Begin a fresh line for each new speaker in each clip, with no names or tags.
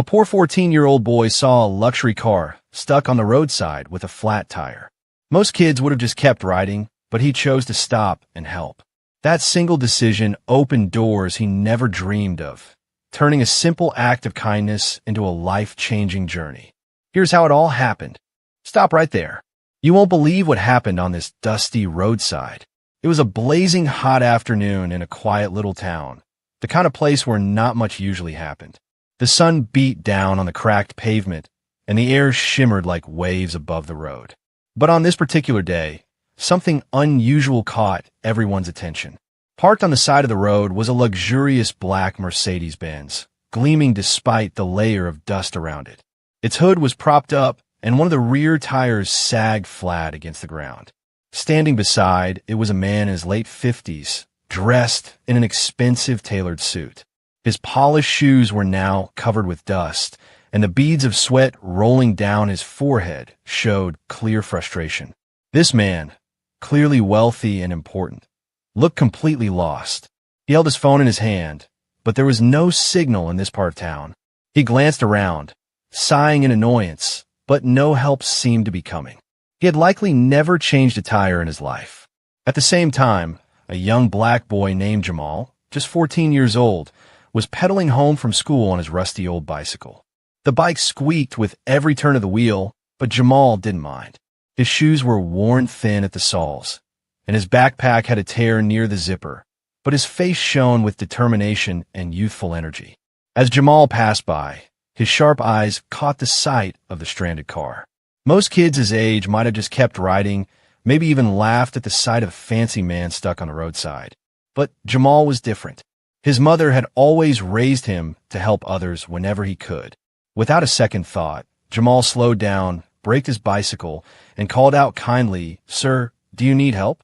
A poor 14-year-old boy saw a luxury car stuck on the roadside with a flat tire. Most kids would have just kept riding, but he chose to stop and help. That single decision opened doors he never dreamed of, turning a simple act of kindness into a life-changing journey. Here's how it all happened. Stop right there. You won't believe what happened on this dusty roadside. It was a blazing hot afternoon in a quiet little town, the kind of place where not much usually happened. The sun beat down on the cracked pavement, and the air shimmered like waves above the road. But on this particular day, something unusual caught everyone's attention. Parked on the side of the road was a luxurious black Mercedes-Benz, gleaming despite the layer of dust around it. Its hood was propped up, and one of the rear tires sagged flat against the ground. Standing beside it was a man in his late 50s, dressed in an expensive tailored suit. His polished shoes were now covered with dust, and the beads of sweat rolling down his forehead showed clear frustration. This man, clearly wealthy and important, looked completely lost. He held his phone in his hand, but there was no signal in this part of town. He glanced around, sighing in annoyance, but no help seemed to be coming. He had likely never changed a tire in his life. At the same time, a young black boy named Jamal, just 14 years old, was pedaling home from school on his rusty old bicycle. The bike squeaked with every turn of the wheel, but Jamal didn't mind. His shoes were worn thin at the soles, and his backpack had a tear near the zipper, but his face shone with determination and youthful energy. As Jamal passed by, his sharp eyes caught the sight of the stranded car. Most kids his age might have just kept riding, maybe even laughed at the sight of a fancy man stuck on the roadside. But Jamal was different. His mother had always raised him to help others whenever he could. Without a second thought, Jamal slowed down, braked his bicycle, and called out kindly, "Sir, do you need help?"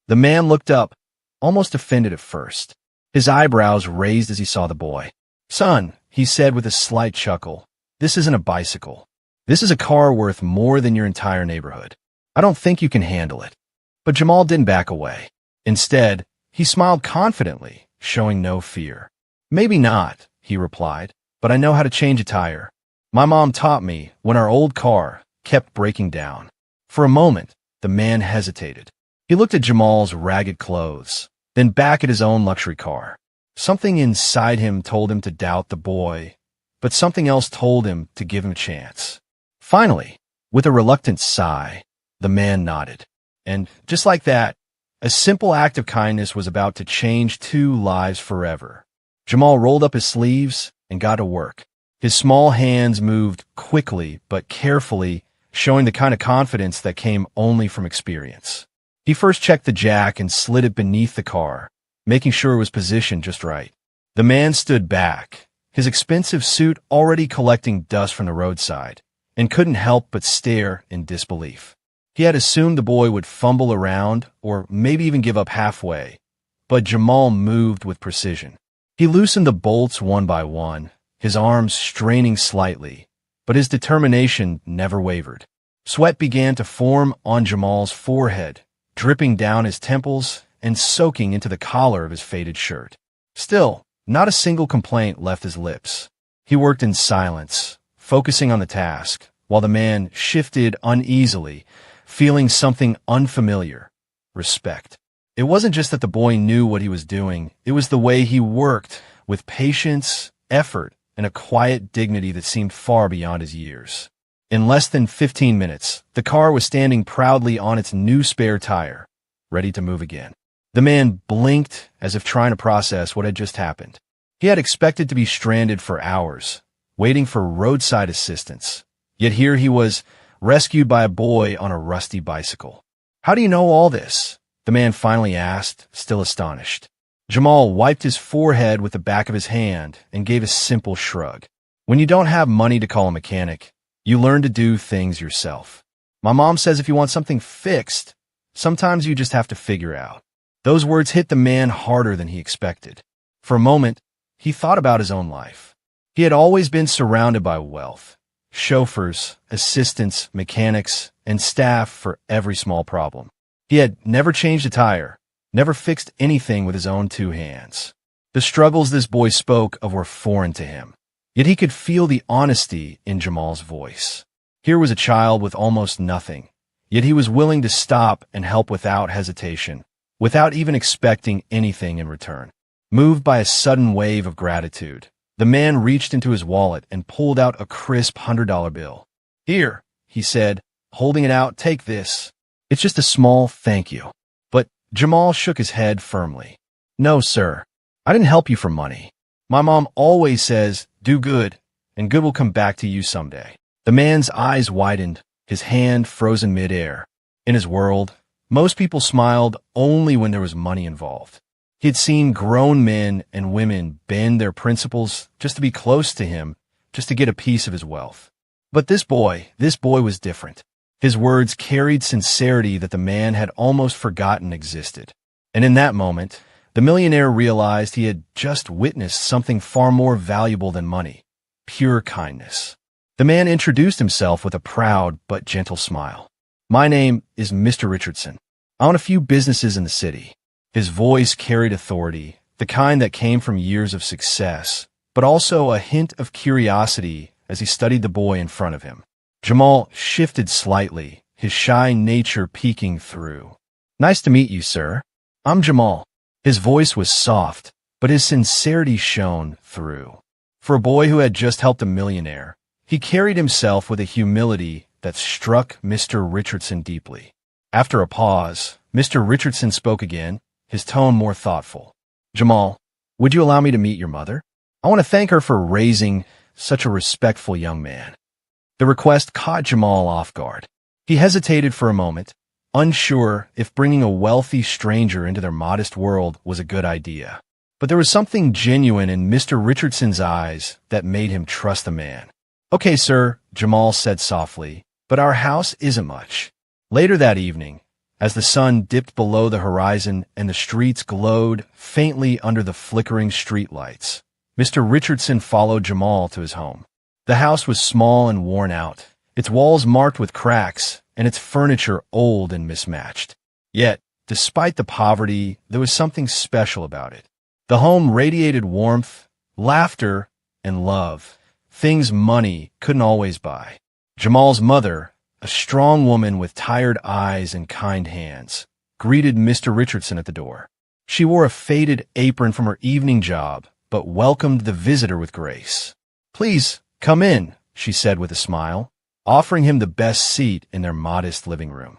The man looked up, almost offended at first. His eyebrows raised as he saw the boy. "Son," he said with a slight chuckle, "this isn't a bicycle. This is a car worth more than your entire neighborhood. I don't think you can handle it." But Jamal didn't back away. Instead, he smiled confidently, showing no fear. "Maybe not," he replied, "but I know how to change a tire. My mom taught me when our old car kept breaking down." For a moment, the man hesitated. He looked at Jamal's ragged clothes, then back at his own luxury car. Something inside him told him to doubt the boy, but something else told him to give him a chance. Finally, with a reluctant sigh, the man nodded. And just like that, a simple act of kindness was about to change two lives forever. Jamal rolled up his sleeves and got to work. His small hands moved quickly but carefully, showing the kind of confidence that came only from experience. He first checked the jack and slid it beneath the car, making sure it was positioned just right. The man stood back, his expensive suit already collecting dust from the roadside, and couldn't help but stare in disbelief. He had assumed the boy would fumble around or maybe even give up halfway, but Jamal moved with precision. He loosened the bolts one by one, his arms straining slightly, but his determination never wavered. Sweat began to form on Jamal's forehead, dripping down his temples and soaking into the collar of his faded shirt. Still, not a single complaint left his lips. He worked in silence, focusing on the task, while the man shifted uneasily, feeling something unfamiliar: respect. It wasn't just that the boy knew what he was doing, it was the way he worked, with patience, effort, and a quiet dignity that seemed far beyond his years. In less than 15 minutes, the car was standing proudly on its new spare tire, ready to move again. The man blinked as if trying to process what had just happened. He had expected to be stranded for hours, waiting for roadside assistance. Yet here he was, rescued by a boy on a rusty bicycle. "How do you know all this?" the man finally asked, still astonished. Jamal wiped his forehead with the back of his hand and gave a simple shrug. "When you don't have money to call a mechanic, you learn to do things yourself. My mom says if you want something fixed, sometimes you just have to figure out." Those words hit the man harder than he expected. For a moment, he thought about his own life. He had always been surrounded by wealth: chauffeurs, assistants, mechanics, and staff for every small problem. He had never changed a tire, never fixed anything with his own two hands. The struggles this boy spoke of were foreign to him. Yet he could feel the honesty in Jamal's voice. Here was a child with almost nothing, yet he was willing to stop and help without hesitation, without even expecting anything in return. Moved by a sudden wave of gratitude, the man reached into his wallet and pulled out a crisp $100 bill. "Here," he said, holding it out, "take this. It's just a small thank you." But Jamal shook his head firmly. "No, sir. I didn't help you for money. My mom always says, do good, and good will come back to you someday." The man's eyes widened, his hand frozen midair. In his world, most people smiled only when there was money involved. He had seen grown men and women bend their principles just to be close to him, just to get a piece of his wealth. But this boy was different. His words carried sincerity that the man had almost forgotten existed. And in that moment, the millionaire realized he had just witnessed something far more valuable than money: pure kindness. The man introduced himself with a proud but gentle smile. "My name is Mr. Richardson. I own a few businesses in the city." His voice carried authority, the kind that came from years of success, but also a hint of curiosity as he studied the boy in front of him. Jamal shifted slightly, his shy nature peeking through. "Nice to meet you, sir. I'm Jamal." His voice was soft, but his sincerity shone through. For a boy who had just helped a millionaire, he carried himself with a humility that struck Mr. Richardson deeply. After a pause, Mr. Richardson spoke again, his tone more thoughtful. "Jamal, would you allow me to meet your mother? I want to thank her for raising such a respectful young man." The request caught Jamal off guard. He hesitated for a moment, unsure if bringing a wealthy stranger into their modest world was a good idea. But there was something genuine in Mr. Richardson's eyes that made him trust the man. "Okay, sir," Jamal said softly, "but our house isn't much." Later that evening, as the sun dipped below the horizon and the streets glowed faintly under the flickering streetlights, Mr. Richardson followed Jamal to his home. The house was small and worn out, its walls marked with cracks and its furniture old and mismatched. Yet, despite the poverty, there was something special about it. The home radiated warmth, laughter, and love, things money couldn't always buy. Jamal's mother, a strong woman with tired eyes and kind hands, greeted Mr. Richardson at the door. She wore a faded apron from her evening job, but welcomed the visitor with grace. "Please, come in," she said with a smile, offering him the best seat in their modest living room.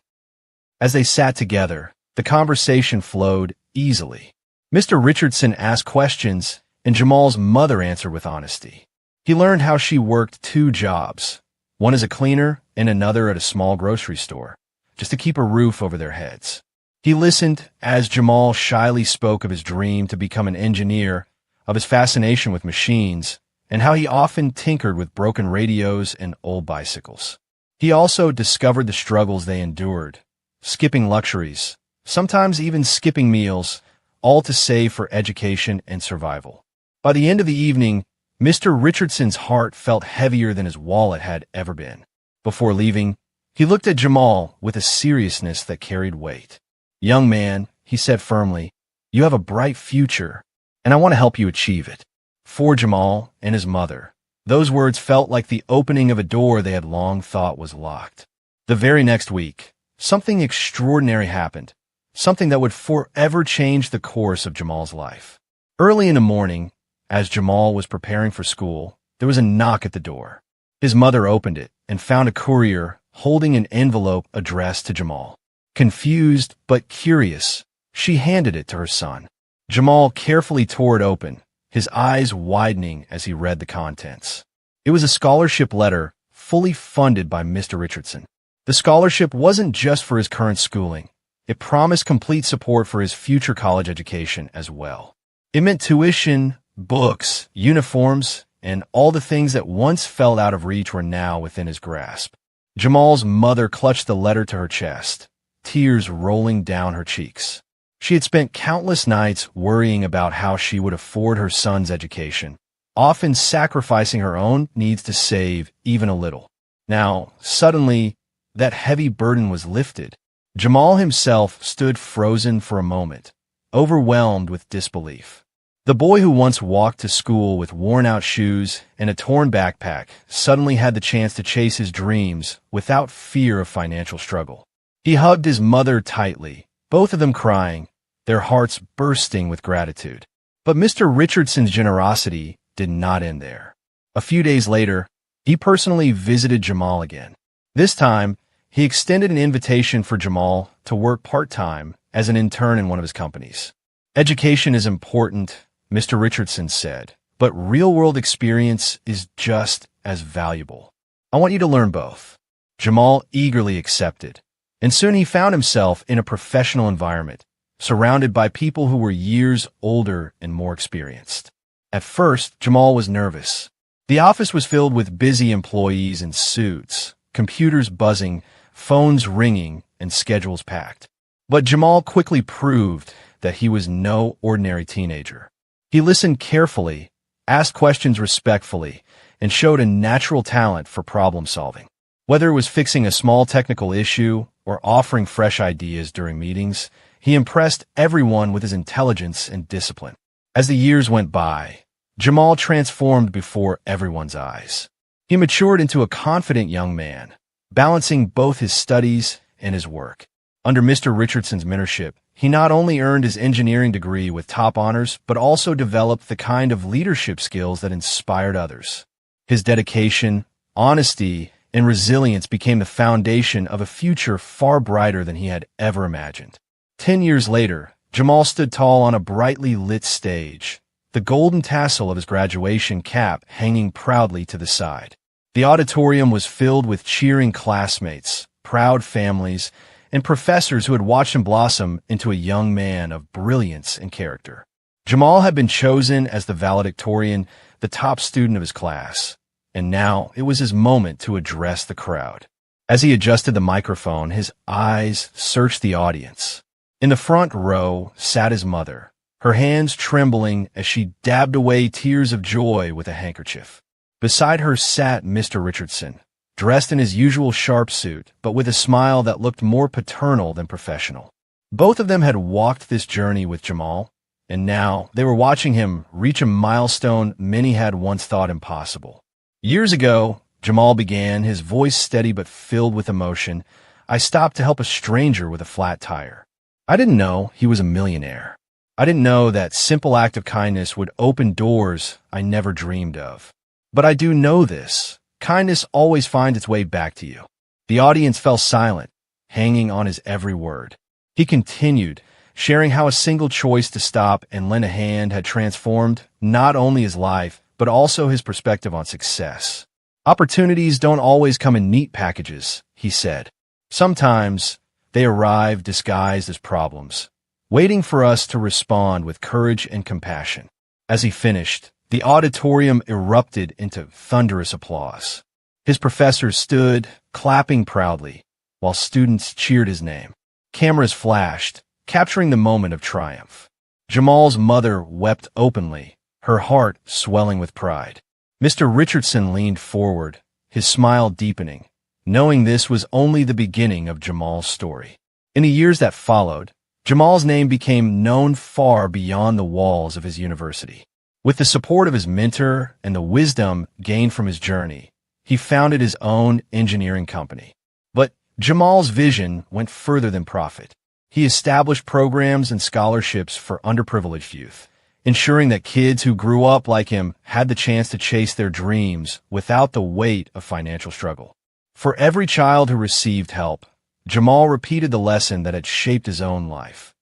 As they sat together, the conversation flowed easily. Mr. Richardson asked questions, and Jamal's mother answered with honesty. He learned how she worked 2 jobs, one as a cleaner and another at a small grocery store, just to keep a roof over their heads. He listened as Jamal shyly spoke of his dream to become an engineer, of his fascination with machines, and how he often tinkered with broken radios and old bicycles. He also discovered the struggles they endured, skipping luxuries, sometimes even skipping meals, all to save for education and survival. By the end of the evening, Mr. Richardson's heart felt heavier than his wallet had ever been. Before leaving, he looked at Jamal with a seriousness that carried weight. "Young man," he said firmly, "you have a bright future, and I want to help you achieve it." For Jamal and his mother, those words felt like the opening of a door they had long thought was locked. The very next week, something extraordinary happened, something that would forever change the course of Jamal's life. Early in the morning, as Jamal was preparing for school, there was a knock at the door. His mother opened it and found a courier holding an envelope addressed to Jamal. Confused but curious, she handed it to her son. Jamal carefully tore it open, his eyes widening as he read the contents. It was a scholarship letter fully funded by Mr. Richardson. The scholarship wasn't just for his current schooling. It promised complete support for his future college education as well. It meant tuition, books, uniforms, and all the things that once felt out of reach were now within his grasp. Jamal's mother clutched the letter to her chest, tears rolling down her cheeks. She had spent countless nights worrying about how she would afford her son's education, often sacrificing her own needs to save even a little. Now, suddenly, that heavy burden was lifted. Jamal himself stood frozen for a moment, overwhelmed with disbelief. The boy who once walked to school with worn-out shoes and a torn backpack suddenly had the chance to chase his dreams without fear of financial struggle. He hugged his mother tightly, both of them crying, their hearts bursting with gratitude. But Mr. Richardson's generosity did not end there. A few days later, he personally visited Jamal again. This time, he extended an invitation for Jamal to work part-time as an intern in one of his companies. Education is important, Mr. Richardson said, but real-world experience is just as valuable. I want you to learn both. Jamal eagerly accepted, and soon he found himself in a professional environment, surrounded by people who were years older and more experienced. At first, Jamal was nervous. The office was filled with busy employees in suits, computers buzzing, phones ringing, and schedules packed. But Jamal quickly proved that he was no ordinary teenager. He listened carefully, asked questions respectfully, and showed a natural talent for problem solving. Whether it was fixing a small technical issue or offering fresh ideas during meetings, he impressed everyone with his intelligence and discipline. As the years went by, Jamal transformed before everyone's eyes. He matured into a confident young man, balancing both his studies and his work. Under Mr. Richardson's mentorship, he not only earned his engineering degree with top honors, but also developed the kind of leadership skills that inspired others. His dedication, honesty, and resilience became the foundation of a future far brighter than he had ever imagined. 10 years later, Jamal stood tall on a brightly lit stage, the golden tassel of his graduation cap hanging proudly to the side. The auditorium was filled with cheering classmates, proud families, and professors who had watched him blossom into a young man of brilliance and character. Jamal had been chosen as the valedictorian, the top student of his class, and now it was his moment to address the crowd. As he adjusted the microphone, his eyes searched the audience. In the front row sat his mother, her hands trembling as she dabbed away tears of joy with a handkerchief. Beside her sat Mr. Richardson, dressed in his usual sharp suit, but with a smile that looked more paternal than professional. Both of them had walked this journey with Jamal, and now they were watching him reach a milestone many had once thought impossible. Years ago, Jamal began, his voice steady but filled with emotion. I stopped to help a stranger with a flat tire. I didn't know he was a millionaire. I didn't know that simple act of kindness would open doors I never dreamed of. But I do know this. Kindness always finds its way back to you. The audience fell silent, hanging on his every word. He continued, sharing how a single choice to stop and lend a hand had transformed not only his life, but also his perspective on success. Opportunities don't always come in neat packages, he said. Sometimes they arrive disguised as problems, waiting for us to respond with courage and compassion. As he finished, the auditorium erupted into thunderous applause. His professors stood, clapping proudly, while students cheered his name. Cameras flashed, capturing the moment of triumph. Jamal's mother wept openly, her heart swelling with pride. Mr. Richardson leaned forward, his smile deepening, knowing this was only the beginning of Jamal's story. In the years that followed, Jamal's name became known far beyond the walls of his university. With the support of his mentor and the wisdom gained from his journey, he founded his own engineering company. But Jamal's vision went further than profit. He established programs and scholarships for underprivileged youth, ensuring that kids who grew up like him had the chance to chase their dreams without the weight of financial struggle. For every child who received help, Jamal repeated the lesson that had shaped his own life.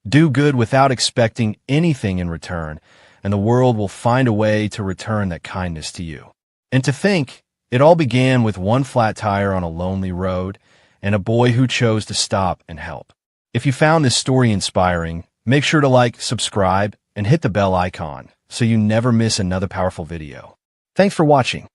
Do good without expecting anything in return, and the world will find a way to return that kindness to you. And to think, it all began with one flat tire on a lonely road and a boy who chose to stop and help. If you found this story inspiring, make sure to like, subscribe, and hit the bell icon so you never miss another powerful video. Thanks for watching.